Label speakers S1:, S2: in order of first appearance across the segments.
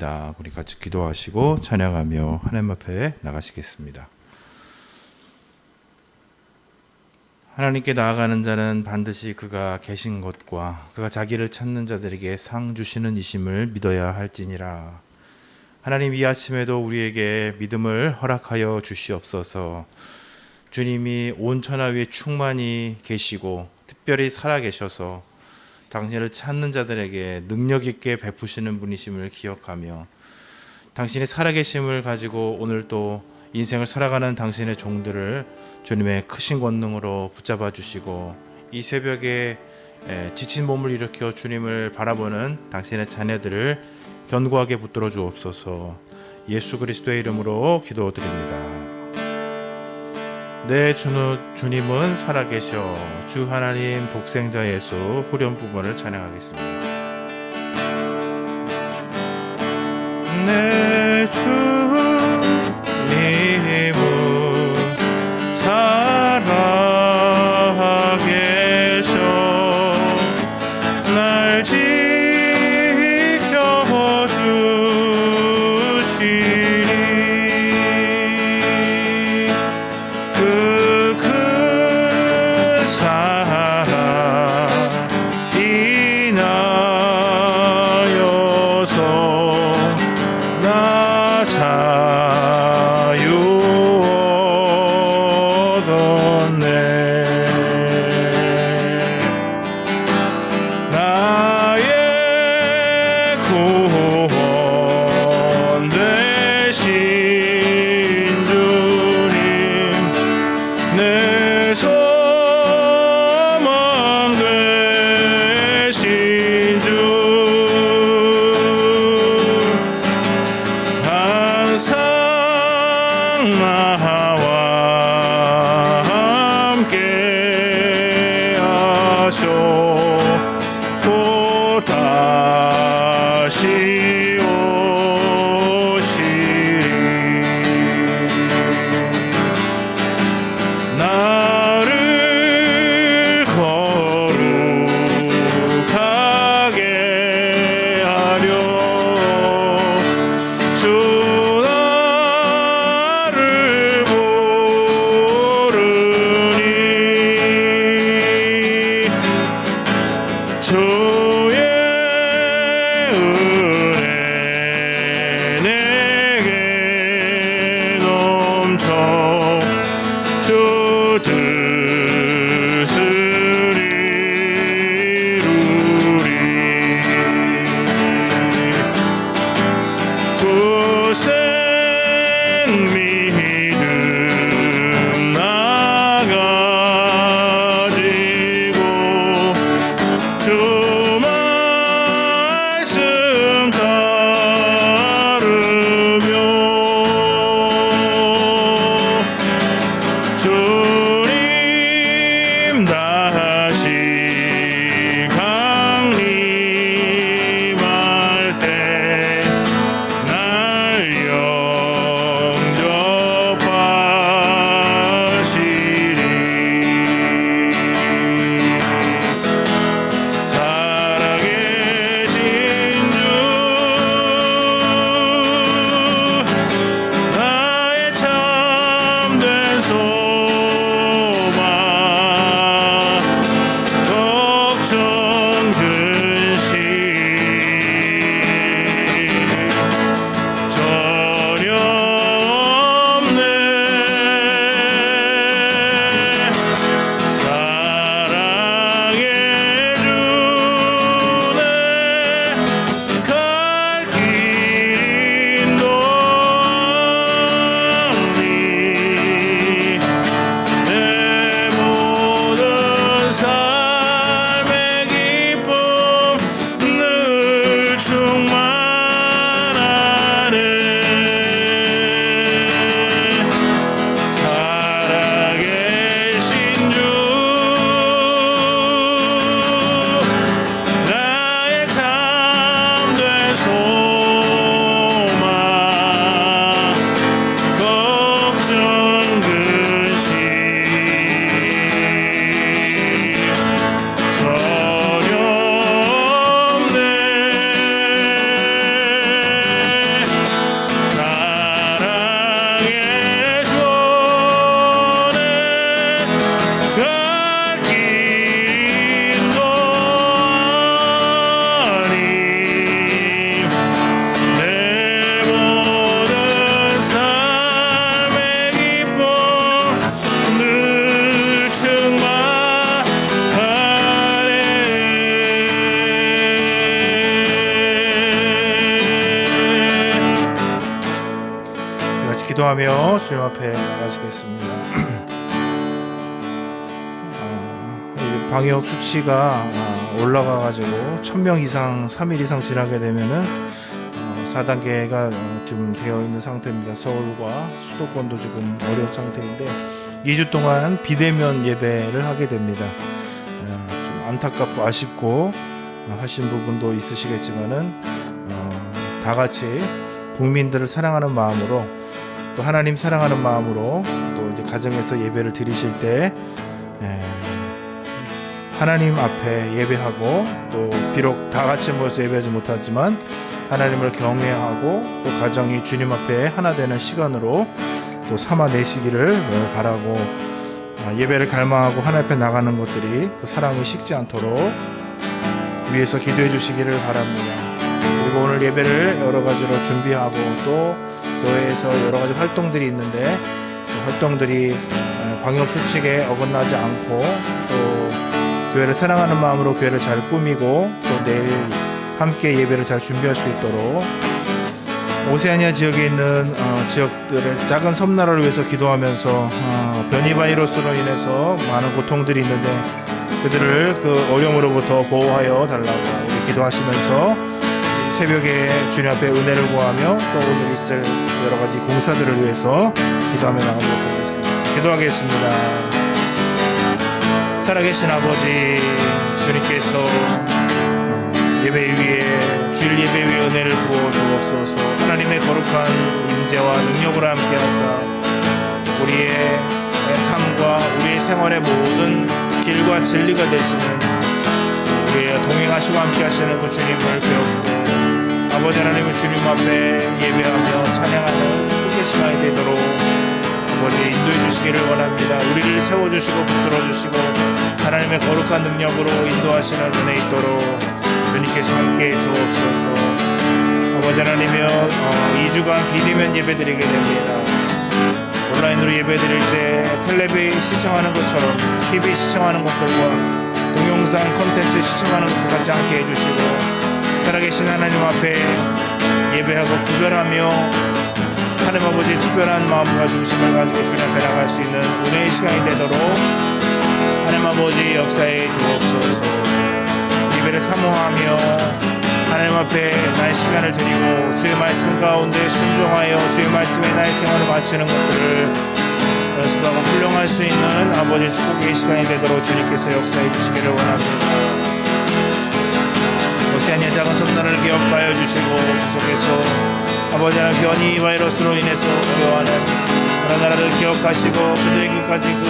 S1: 드립니다. 우리 같이 기도하시고 찬양하며 하나님 앞에 나가시겠습니다. 하나님께 나아가는 자는 반드시 그가 계신 곳과 그가 자기를 찾는 자들에게 상 주시는 이심을 믿어야 할지니라. 하나님, 이 아침에도 우리에게 믿음을 허락하여 주시옵소서. 주님이 온 천하 위에 충만히 계시고 특별히 살아계셔서 당신을 찾는 자들에게 능력 있게 베푸시는 분이심을 기억하며 당신의 살아계심을 가지고 오늘 또 인생을 살아가는 당신의 종들을 주님의 크신 권능으로 붙잡아 주시고 이 새벽에 지친 몸을 일으켜 주님을 바라보는 당신의 자녀들을 견고하게 붙들어 주옵소서. 예수 그리스도의 이름으로 기도드립니다. 네, 주님은 살아계셔. 주 하나님 독생자 예수 후렴 부분을 찬양하겠습니다. 네, 주님은 살아계셔. 날 항상 기도하며 주님 앞에 나가시겠습니다. 이 방역 수치가 올라가가지고 1000명 이상 3일 이상 지나게 되면은 4단계가 지금 되어 있는 상태입니다. 서울과 수도권도 지금 어려운 상태인데 2주 동안 비대면 예배를 하게 됩니다. 좀 안타깝고 아쉽고 하신 부분도 있으시겠지만은 다 같이 국민들을 사랑하는 마음으로 또 하나님 사랑하는 마음으로 또 이제 가정에서 예배를 드리실 때 하나님 앞에 예배하고 또 비록 다 같이 모여서 예배하지 못하지만 하나님을 경외하고 또 가정이 주님 앞에 하나 되는 시간으로 또 삼아내시기를 바라고 예배를 갈망하고 하나님 앞에 나가는 것들이 그 사랑이 식지 않도록 위해서 기도해 주시기를 바랍니다. 그리고 오늘 예배를 여러 가지로 준비하고 또 교회에서 여러 가지 활동들이 있는데 그 활동들이 방역 수칙에 어긋나지 않고 또 교회를 사랑하는 마음으로 교회를 잘 꾸미고 또 내일 함께 예배를 잘 준비할 수 있도록 오세아니아 지역에 있는 지역들의 작은 섬나라를 위해서 기도하면서 변이 바이러스로 인해서 많은 고통들이 있는데 그들을 그 어려움으로부터 보호하여 달라고 우리 기도하시면서 새벽에 주님 앞에 은혜를 구하며 또 오늘 있을 여러 가지 공사들을 위해서 기도하며 나가도록 하겠습니다. 기도하겠습니다. 살아계신 아버지, 주님께서 예배 위에 주일 예배 위에 은혜를 부어 주옵소서. 하나님의 거룩한 임재와 능력으로 함께하사 우리의 삶과 우리의 생활의 모든 길과 진리가 되시는 우리의 동행하시고 함께하시는 그 주님을 배웠고 아버지 하나님의 주님 앞에 예배하며 찬양하는 축복의 시간이 되도록 아버지 인도해 주시기를 원합니다. 우리를 세워주시고 붙들어주시고 하나님의 거룩한 능력으로 인도하시는 은혜 있도록 주님께서 함께해 주옵소서. 아버지 하나님이여 2주간 비대면 예배 드리게 됩니다. 온라인으로 예배 드릴 때 텔레비 시청하는 것처럼 TV 시청하는 것들과 동영상 콘텐츠 시청하는 것 같지 않게 해주시고 살아계신 하나님 앞에 예배하고 구별하며 하나님 아버지의 특별한 마음과 중심을 가지고 주님 앞에 나갈 수 있는 은혜의 시간이 되도록 하나님 아버지 역사해 주옵소서. 예배를 사모하며 하나님 앞에 나의 시간을 드리고 주의 말씀 가운데 순종하여 주의 말씀에 나의 생활을 바치는 것들을 연습하고 훈련할 수 있는 아버지의 축복의 시간이 되도록 주님께서 역사해 주시기를 원합니다. 오세아니아 작은 섬나라를 기억하여 주시고 계속해서 아버지 하나님 변이 바이러스로 인해서 어려워하는 그런 나라를 기억하시고 그들에게까지 그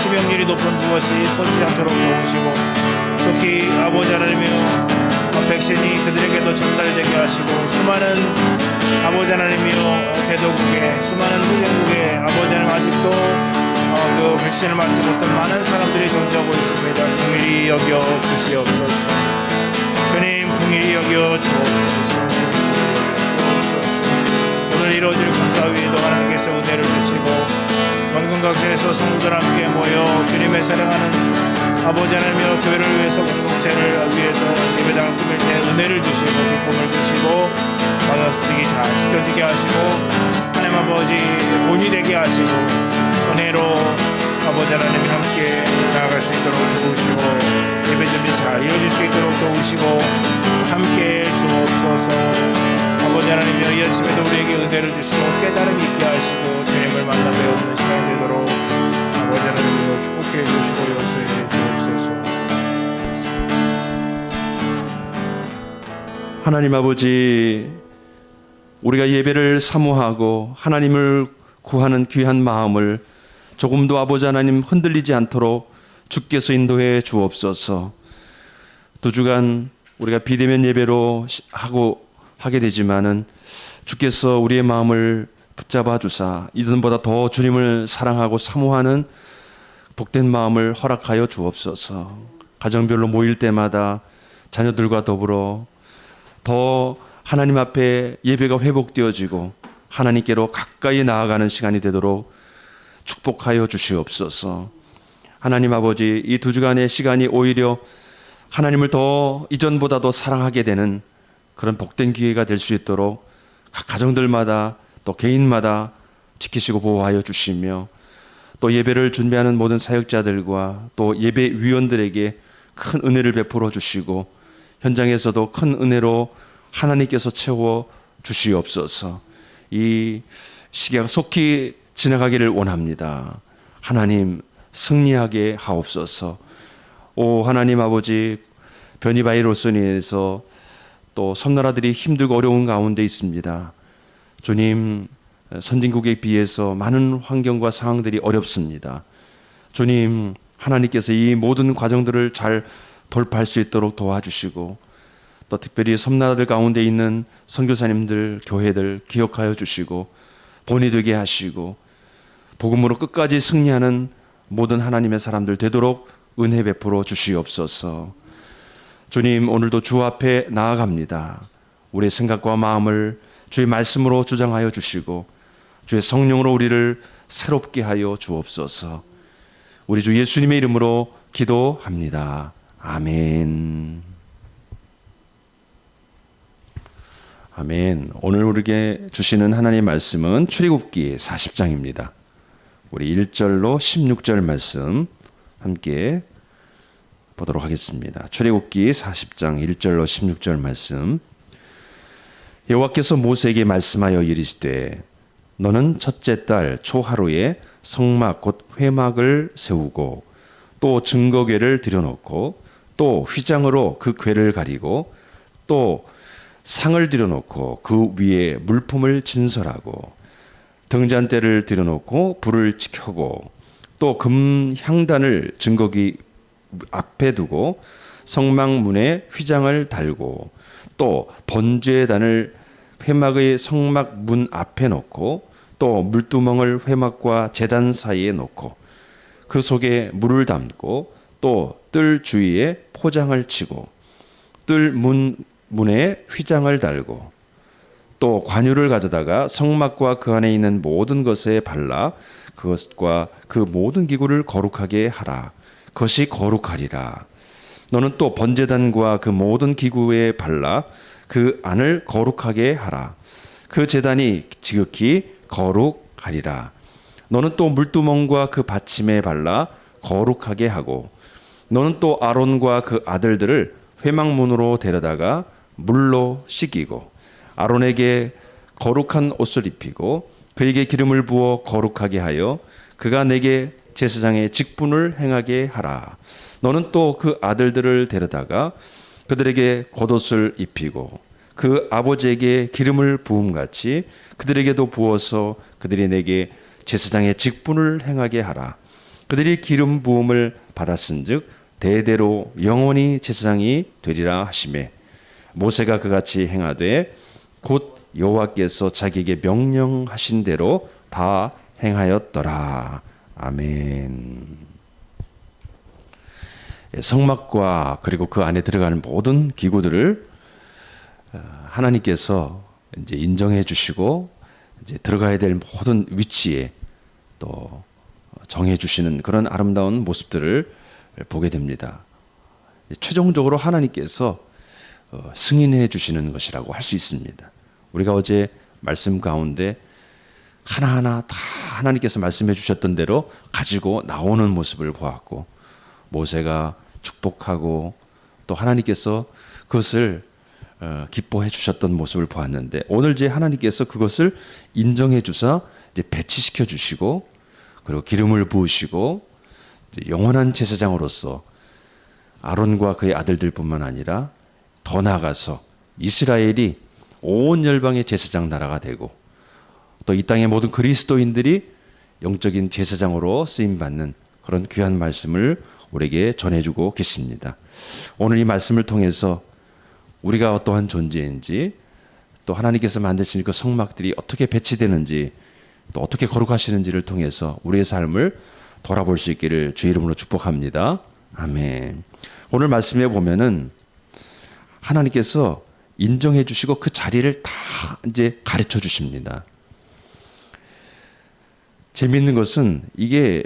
S1: 치명률이 높은 그것이 퍼지지 않도록 도우시고 특히 아버지 하나님이여 백신이 그들에게도 전달되게 하시고 수많은 아버지 하나님이여 개도국에 수많은 후진국에 아버지 하나님 아직도 그 백신을 맞지 못한 많은 사람들이 존재하고 있습니다. 긍휼히 여겨 주시옵소서. 주님 긍휼히 여겨 주옵소서. 오늘 이루어질 공사 위에도 하나님께서 은혜를 주시고 전국 각지에서 성도들 함께 모여 주님의 사랑하는 아버지 하나님이여 교회를 위해서 공동체를 위해서 예배당을 꾸밀 때 은혜를 주시고 기쁨을 주시고 방역수칙이 잘 지켜지게 하시고 하나님 아버지 본이 되게 하시고 은혜로 아버지 하나님이 함께 나아갈 수 있도록 도우시고 예배 준비 잘 이루어질 수 있도록 도우시고 함께 주옵소서. 아버지 하나님이여 이 아침에도 우리에게 은혜를 주시고 깨달음이 있게 하시고 주님을 만나 배우는 시간이 되도록 아버지 하나님이여 축복해 주시고 역사해 주옵소서.
S2: 하나님 아버지, 우리가 예배를 사모하고 하나님을 구하는 귀한 마음을 조금도 아버지 하나님 흔들리지 않도록 주께서 인도해 주옵소서. 2주간 우리가 비대면 예배로 하게 되지만은 주께서 우리의 마음을 붙잡아 주사 이전보다 더 주님을 사랑하고 사모하는 복된 마음을 허락하여 주옵소서. 가정별로 모일 때마다 자녀들과 더불어 더 하나님 앞에 예배가 회복되어지고 하나님께로 가까이 나아가는 시간이 되도록 축복하여 주시옵소서. 하나님 아버지, 이 2주간의 시간이 오히려 하나님을 더 이전보다 더 사랑하게 되는 그런 복된 기회가 될 수 있도록 각 가정들마다 또 개인마다 지키시고 보호하여 주시며 또 예배를 준비하는 모든 사역자들과 또 예배위원들에게 큰 은혜를 베풀어 주시고 현장에서도 큰 은혜로 하나님께서 채워 주시옵소서. 이 시기가 속히 지나가기를 원합니다. 하나님 승리하게 하옵소서. 오 하나님 아버지, 변이바이러스로 인해서 또 섬나라들이 힘들고 어려운 가운데 있습니다. 주님, 선진국에 비해서 많은 환경과 상황들이 어렵습니다. 주님, 하나님께서 이 모든 과정들을 잘 돌파할 수 있도록 도와주시고 또 특별히 섬나라들 가운데 있는 선교사님들, 교회들 기억하여 주시고 본이 되게 하시고 복음으로 끝까지 승리하는 모든 하나님의 사람들 되도록 은혜 베풀어 주시옵소서. 주님, 오늘도 주 앞에 나아갑니다. 우리의 생각과 마음을 주의 말씀으로 주장하여 주시고 주의 성령으로 우리를 새롭게 하여 주옵소서. 우리 주 예수님의 이름으로 기도합니다. 아멘. 아멘. 오늘 우리에게 주시는 하나님의 말씀은 출애굽기 40장입니다. 우리 1절로 16절 말씀 함께 보도록 하겠습니다. 출애굽기 40장 1절로 16절 말씀. 여호와께서 모세에게 말씀하여 이르시되 너는 첫째 달 초하루에 성막 곧 회막을 세우고 또 증거궤를 들여놓고 또 휘장으로 그 궤를 가리고 또 상을 들여놓고 그 위에 물품을 진설하고 등잔대를 들여놓고 불을 켜고 또 금 향단을 증거궤 앞에 두고 성막문에 휘장을 달고 또 번제단을 회막의 성막 문 앞에 놓고 또 물두멍을 회막과 제단 사이에 놓고 그 속에 물을 담고 또 뜰 주위에 포장을 치고 뜰 문에 휘장을 달고 또 관유를 가져다가 성막과 그 안에 있는 모든 것에 발라 그것과 그 모든 기구를 거룩하게 하라. 그것이 거룩하리라. 너는 또 번제단과 그 모든 기구에 발라 그 안을 거룩하게 하라. 그 제단이 지극히 거룩하리라. 너는 또 물두멍과 그 받침에 발라 거룩하게 하고 너는 또 아론과 그 아들들을 회막문으로 데려다가 물로 씻기고 아론에게 거룩한 옷을 입히고 그에게 기름을 부어 거룩하게 하여 그가 내게 제사장의 직분을 행하게 하라. 너는 또 그 아들들을 데려다가 그들에게 겉옷을 입히고 그 아버지에게 기름을 부음같이 그들에게도 부어서 그들이 내게 제사장의 직분을 행하게 하라. 그들이 기름 부음을 받았은즉 대대로 영원히 제사장이 되리라 하시매 모세가 그같이 행하되 곧 여호와께서 자기에게 명령하신 대로 다 행하였더라. 아멘. 성막과 그리고 그 안에 들어가는 모든 기구들을 하나님께서 이제 인정해 주시고 이제 들어가야 될 모든 위치에 또 정해 주시는 그런 아름다운 모습들을 보게 됩니다. 최종적으로 하나님께서 승인해 주시는 것이라고 할 수 있습니다. 우리가 어제 말씀 가운데 하나하나 다 하나님께서 말씀해 주셨던 대로 가지고 나오는 모습을 보았고 모세가 축복하고 또 하나님께서 그것을 기뻐해 주셨던 모습을 보았는데 오늘 이제 하나님께서 그것을 인정해 주사 이제 배치시켜 주시고 그리고 기름을 부으시고 이제 영원한 제사장으로서 아론과 그의 아들들뿐만 아니라 더 나아가서 이스라엘이 온 열방의 제사장 나라가 되고 또 이 땅의 모든 그리스도인들이 영적인 제사장으로 쓰임 받는 그런 귀한 말씀을 우리에게 전해주고 계십니다. 오늘 이 말씀을 통해서 우리가 어떠한 존재인지 또 하나님께서 만드신 그 성막들이 어떻게 배치되는지 또 어떻게 거룩하시는지를 통해서 우리의 삶을 돌아볼 수 있기를 주의 이름으로 축복합니다. 아멘. 오늘 말씀에 보면은 하나님께서 인정해 주시고 그 자리를 다 이제 가르쳐 주십니다. 재미있는 것은 이게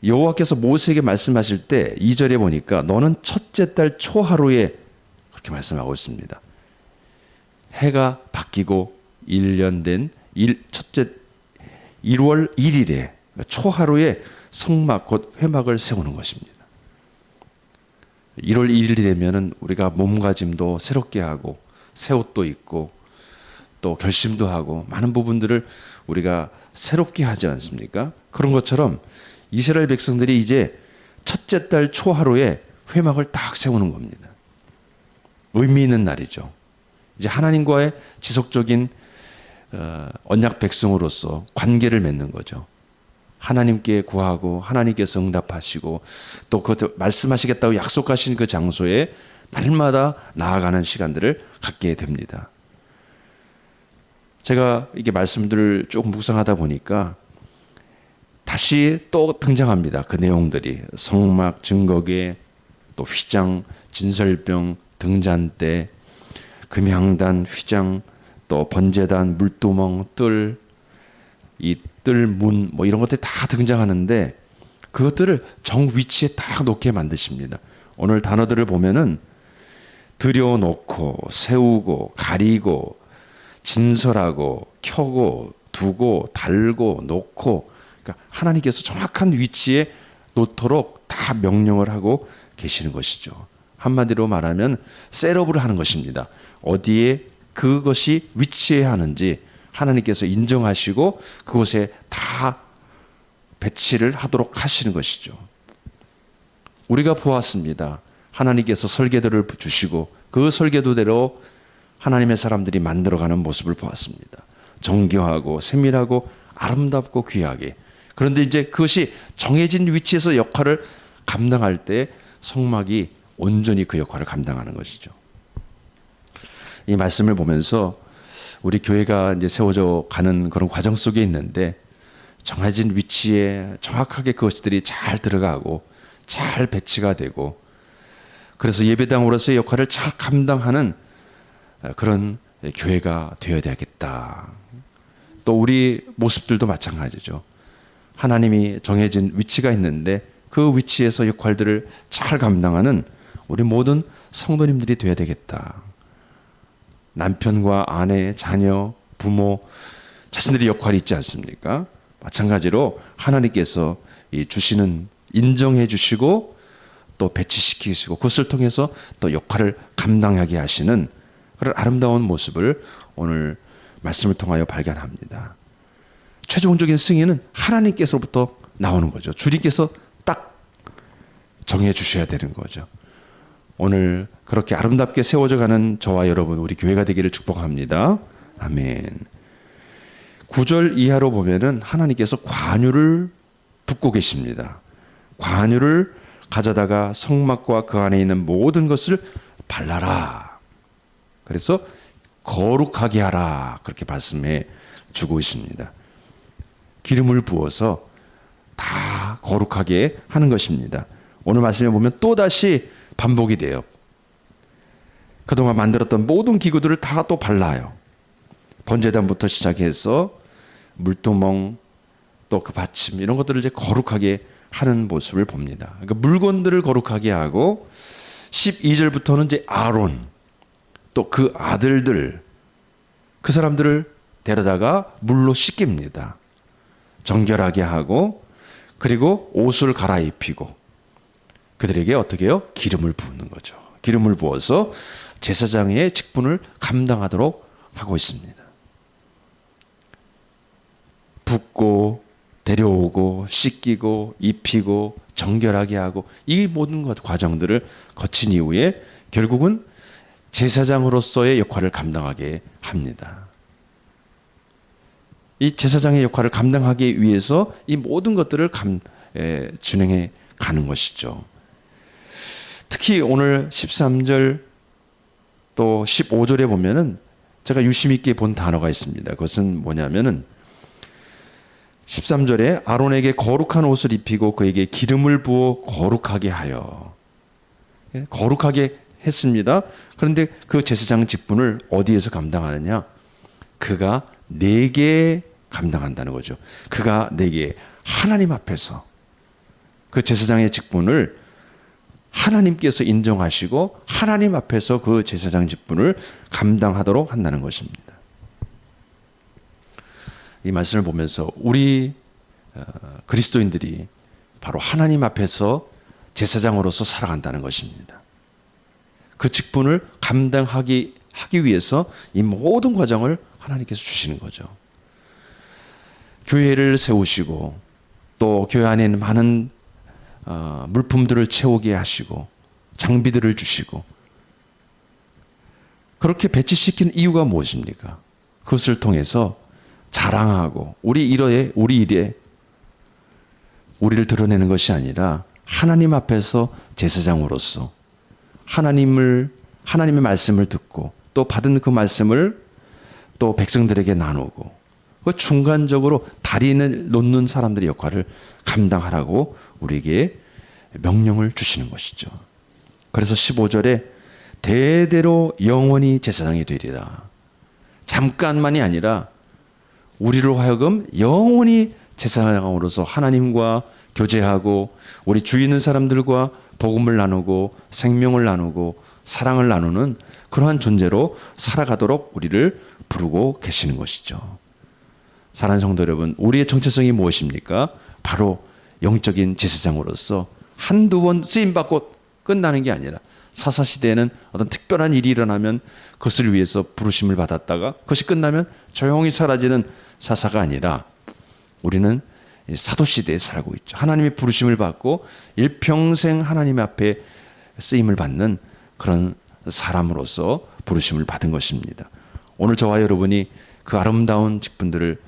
S2: 여호와께서 모세에게 말씀하실 때 2절에 보니까 너는 첫째 달 초하루에 그렇게 말씀하고 있습니다. 해가 바뀌고 1년 된 첫째 1월 1일에 초하루에 성막 곧 회막을 세우는 것입니다. 1월 1일이 되면은 우리가 몸가짐도 새롭게 하고 새 옷도 입고 또 결심도 하고 많은 부분들을 우리가 새롭게 하지 않습니까? 그런 것처럼 이스라엘 백성들이 이제 첫째 달 초하루에 회막을 딱 세우는 겁니다. 의미 있는 날이죠. 이제 하나님과의 지속적인 언약 백성으로서 관계를 맺는 거죠. 하나님께 구하고 하나님께서 응답하시고 또 그 말씀하시겠다고 약속하신 그 장소에 날마다 나아가는 시간들을 갖게 됩니다. 제가 이게 말씀들을 조금 묵상하다 보니까 다시 또 등장합니다. 그 내용들이 성막, 증거궤, 또 휘장, 진설병, 등잔대, 금향단, 휘장, 또 번제단, 물두멍, 뜰, 이 뜰문 뭐 이런 것들이 다 등장하는데 그것들을 정 위치에 딱 놓게 만드십니다. 오늘 단어들을 보면은 들여놓고 세우고 가리고 진설하고 켜고 두고 달고 놓고, 그러니까 하나님께서 정확한 위치에 놓도록 다 명령을 하고 계시는 것이죠. 한마디로 말하면 셋업을 하는 것입니다. 어디에 그것이 위치해야 하는지 하나님께서 인정하시고 그곳에 다 배치를 하도록 하시는 것이죠. 우리가 보았습니다. 하나님께서 설계도를 주시고 그 설계도대로 하나님의 사람들이 만들어가는 모습을 보았습니다. 정교하고 세밀하고 아름답고 귀하게. 그런데 이제 그것이 정해진 위치에서 역할을 감당할 때 성막이 온전히 그 역할을 감당하는 것이죠. 이 말씀을 보면서 우리 교회가 이제 세워져 가는 그런 과정 속에 있는데 정해진 위치에 정확하게 그것들이 잘 들어가고 잘 배치가 되고 그래서 예배당으로서의 역할을 잘 감당하는 그런 교회가 되어야 되겠다. 또 우리 모습들도 마찬가지죠. 하나님이 정해진 위치가 있는데 그 위치에서 역할들을 잘 감당하는 우리 모든 성도님들이 되어야 되겠다. 남편과 아내, 자녀, 부모, 자신들의 역할이 있지 않습니까? 마찬가지로 하나님께서 주시는 인정해 주시고 또 배치시키시고 그것을 통해서 또 역할을 감당하게 하시는 그런 아름다운 모습을 오늘 말씀을 통하여 발견합니다. 최종적인 승인은 하나님께서부터 나오는 거죠. 주님께서 딱 정해 주셔야 되는 거죠. 오늘 그렇게 아름답게 세워져 가는 저와 여러분 우리 교회가 되기를 축복합니다. 아멘. 9절 이하로 보면은 하나님께서 관유를 붓고 계십니다. 관유를 가져다가 성막과 그 안에 있는 모든 것을 발라라. 그래서 거룩하게 하라. 그렇게 말씀해 주고 있습니다. 기름을 부어서 다 거룩하게 하는 것입니다. 오늘 말씀에 보면 또다시 반복이 돼요. 그동안 만들었던 모든 기구들을 다 또 발라요. 번제단부터 시작해서 물두멍 또 그 받침 이런 것들을 이제 거룩하게 하는 모습을 봅니다. 그러니까 물건들을 거룩하게 하고 12절부터는 이제 아론 또 그 아들들 그 사람들을 데려다가 물로 씻깁니다. 정결하게 하고 그리고 옷을 갈아입히고 그들에게 어떻게 해요? 기름을 부는 거죠. 기름을 부어서 제사장의 직분을 감당하도록 하고 있습니다. 붓고 데려오고 씻기고 입히고 정결하게 하고 이 모든 과정들을 거친 이후에 결국은 제사장으로서의 역할을 감당하게 합니다. 이 제사장의 역할을 감당하기 위해서 이 모든 것들을 진행해 가는 것이죠. 특히 오늘 13절 또 15절에 보면은 제가 유심 있게 본 단어가 있습니다. 그것은 뭐냐면은 13절에 아론에게 거룩한 옷을 입히고 그에게 기름을 부어 거룩하게 하여. 거룩하게 했습니다. 그런데 그 제사장 직분을 어디에서 감당하느냐? 그가 내게 감당한다는 거죠. 그가 내게 하나님 앞에서 그 제사장의 직분을 하나님께서 인정하시고 하나님 앞에서 그 제사장 직분을 감당하도록 한다는 것입니다. 이 말씀을 보면서 우리 그리스도인들이 바로 하나님 앞에서 제사장으로서 살아간다는 것입니다. 그 직분을 감당하기 위해서 이 모든 과정을 하나님께서 주시는 거죠. 교회를 세우시고 또 교회 안에 있는 많은 물품들을 채우게 하시고 장비들을 주시고 그렇게 배치시킨 이유가 무엇입니까? 그것을 통해서 자랑하고 우리 일에 우리를 드러내는 것이 아니라 하나님 앞에서 제사장으로서 하나님의 말씀을 듣고 또 받은 그 말씀을 또 백성들에게 나누고 그 중간적으로 다리를 놓는 사람들의 역할을 감당하라고 우리에게 명령을 주시는 것이죠. 그래서 15절에 대대로 영원히 제사장이 되리라. 잠깐만이 아니라 우리로 하여금 영원히 제사장으로서 하나님과 교제하고 우리 주위 있는 사람들과 복음을 나누고 생명을 나누고 사랑을 나누는 그러한 존재로 살아가도록 우리를 부르고 계시는 것이죠. 사랑하는 성도 여러분, 우리의 정체성이 무엇입니까? 바로 영적인 제사장으로서 한두 번 쓰임받고 끝나는 게 아니라 사사시대에는 어떤 특별한 일이 일어나면 그것을 위해서 부르심을 받았다가 그것이 끝나면 조용히 사라지는 사사가 아니라 우리는 사도시대에 살고 있죠. 하나님의 부르심을 받고 일평생 하나님 앞에 쓰임을 받는 그런 사람으로서 부르심을 받은 것입니다. 오늘 저와 여러분이 그 아름다운 직분들을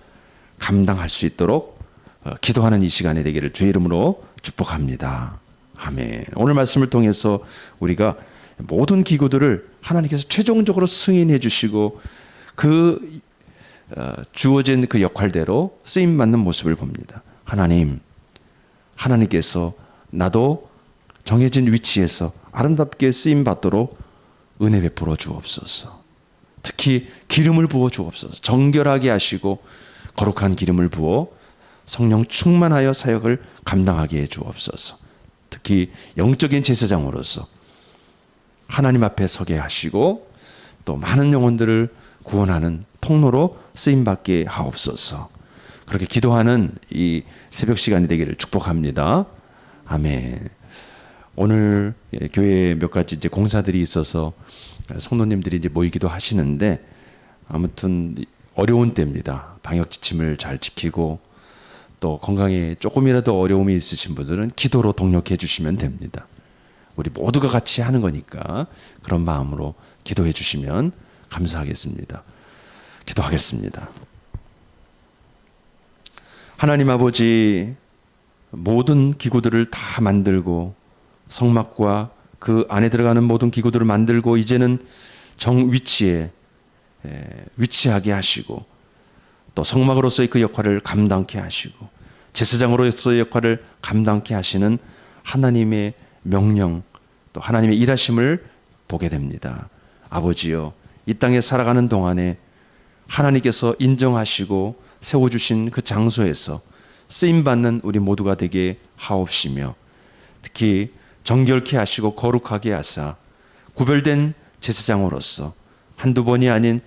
S2: 감당할 수 있도록 기도하는 이 시간이 되기를 주의 이름으로 축복합니다. 아멘. 오늘 말씀을 통해서 우리가 모든 기구들을 하나님께서 최종적으로 승인해 주시고 그 주어진 그 역할대로 쓰임 받는 모습을 봅니다. 하나님께서 나도 정해진 위치에서 아름답게 쓰임 받도록 은혜 베풀어 주옵소서. 특히 기름을 부어 주옵소서. 정결하게 하시고 거룩한 기름을 부어 성령 충만하여 사역을 감당하게 해 주옵소서. 특히 영적인 제사장으로서 하나님 앞에 서게 하시고 또 많은 영혼들을 구원하는 통로로 쓰임받게 하옵소서. 그렇게 기도하는 이 새벽 시간이 되기를 축복합니다. 아멘. 오늘 교회에 몇 가지 이제 공사들이 있어서 성도님들이 이제 모이기도 하시는데 아무튼 어려운 때입니다. 방역 지침을 잘 지키고 또 건강에 조금이라도 어려움이 있으신 분들은 기도로 동력해 주시면 됩니다. 우리 모두가 같이 하는 거니까 그런 마음으로 기도해 주시면 감사하겠습니다. 기도하겠습니다. 하나님 아버지, 모든 기구들을 다 만들고 성막과 그 안에 들어가는 모든 기구들을 만들고 이제는 정위치에 위치하게 하시고 또 성막으로서의 그 역할을 감당케 하시고 제사장으로서의 역할을 감당케 하시는 하나님의 명령 또 하나님의 일하심을 보게 됩니다. 아버지여, 이 땅에 살아가는 동안에 하나님께서 인정하시고 세워주신 그 장소에서 쓰임받는 우리 모두가 되게 하옵시며 특히 정결케 하시고 거룩하게 하사 구별된 제사장으로서 한두 번이 아닌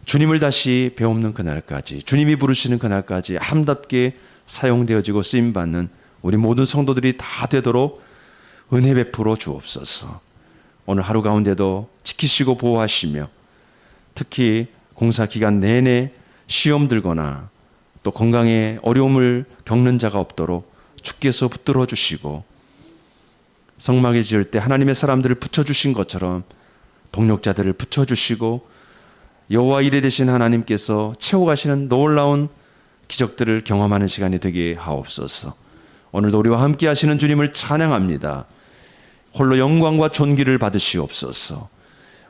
S2: 주님을 다시 배움는 그날까지 주님이 부르시는 그날까지 아름답게 사용되어지고 쓰임받는 우리 모든 성도들이 다 되도록 은혜 베풀어 주옵소서. 오늘 하루 가운데도 지키시고 보호하시며 특히 공사 기간 내내 시험 들거나 또 건강에 어려움을 겪는 자가 없도록 주께서 붙들어 주시고 성막에 지을 때 하나님의 사람들을 붙여주신 것처럼 동력자들을 붙여주시고 여호와 이레 되신 하나님께서 채워가시는 놀라운 기적들을 경험하는 시간이 되게 하옵소서. 오늘도 우리와 함께 하시는 주님을 찬양합니다. 홀로 영광과 존귀를 받으시옵소서.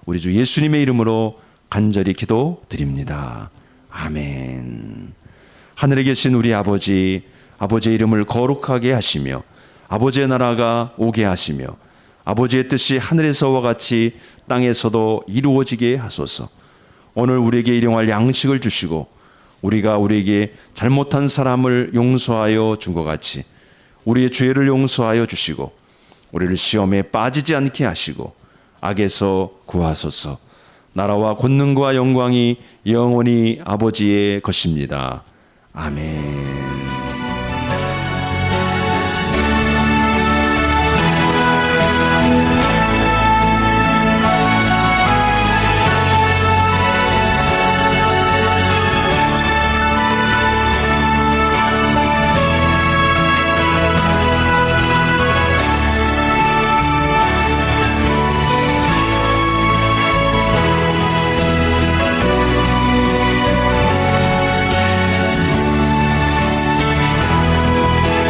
S2: 우리 주 예수님의 이름으로 간절히 기도드립니다. 아멘. 하늘에 계신 우리 아버지, 아버지의 이름을 거룩하게 하시며 아버지의 나라가 오게 하시며 아버지의 뜻이 하늘에서와 같이 땅에서도 이루어지게 하소서. 오늘 우리에게 일용할 양식을 주시고 우리가 우리에게 잘못한 사람을 용서하여 준 것 같이 우리의 죄를 용서하여 주시고 우리를 시험에 빠지지 않게 하시고 악에서 구하소서. 나라와 권능과 영광이 영원히 아버지의 것입니다. 아멘.